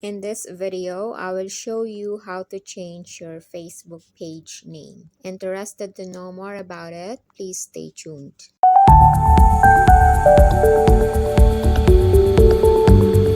In this video, I will show you how to change your Facebook page name. Interested to know more about it? Please stay tuned.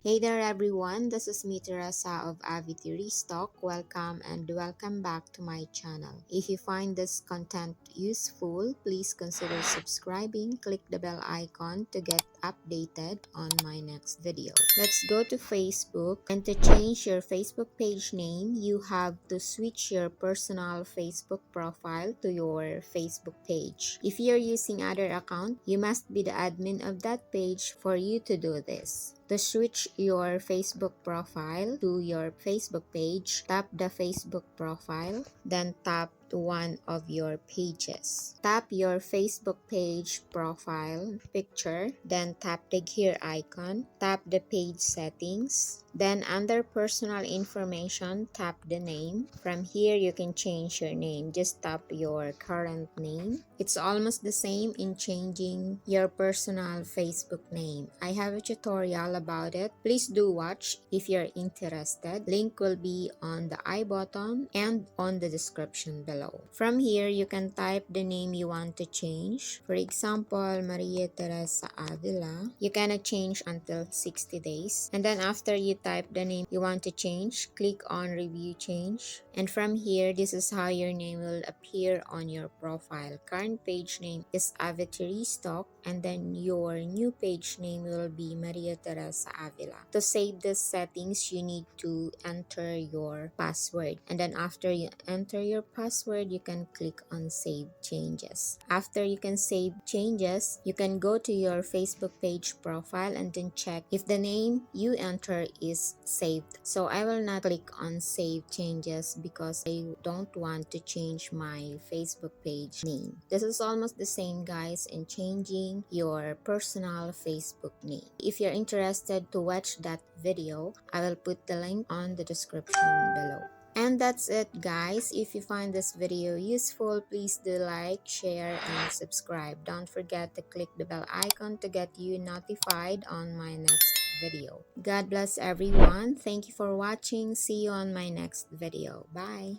Hey there everyone, this is me Teresa of AviThereseTalk. Welcome back to my channel. If you find this content useful, please consider subscribing. Click the bell icon to get updated on my next video. Let's go to Facebook, and to change your Facebook page name, you have to switch your personal Facebook profile to your Facebook page. If you're using other account, you must be the admin of that page for you to do this. To switch your Facebook profile to your Facebook page, tap the Facebook profile, then tap one of your pages. Tap your Facebook page profile picture, then tap the gear icon, tap the page settings, then under personal information, tap the name. From here, you can change your name. Just tap your current name. It's almost the same in changing your personal Facebook name. I have a tutorial about it. Please do watch if you're interested. Link will be on the I button and on the description below. From here, you can type the name you want to change. For example, Maria Teresa Avila. You cannot change until 60 days. And then after you type the name you want to change, click on review change. And from here, this is how your name will appear on your profile. Current page name is AviThereseTalk, and then your new page name will be Maria Teresa Avila. To save the settings, you need to enter your password. And then after you enter your password, you can click on save changes. After you can save changes, you can go to your Facebook page profile and then check if the name you enter is saved. So I will not click on save changes because I don't want to change my Facebook page name. This is almost the same, guys, in changing your personal Facebook name. If you're interested to watch that video, I will put the link on the description below. And that's it, guys. If you find this video useful, please do like, share, and subscribe. Don't forget to click the bell icon to get you notified on my next video. God bless everyone. Thank you for watching. See you on my next video. Bye.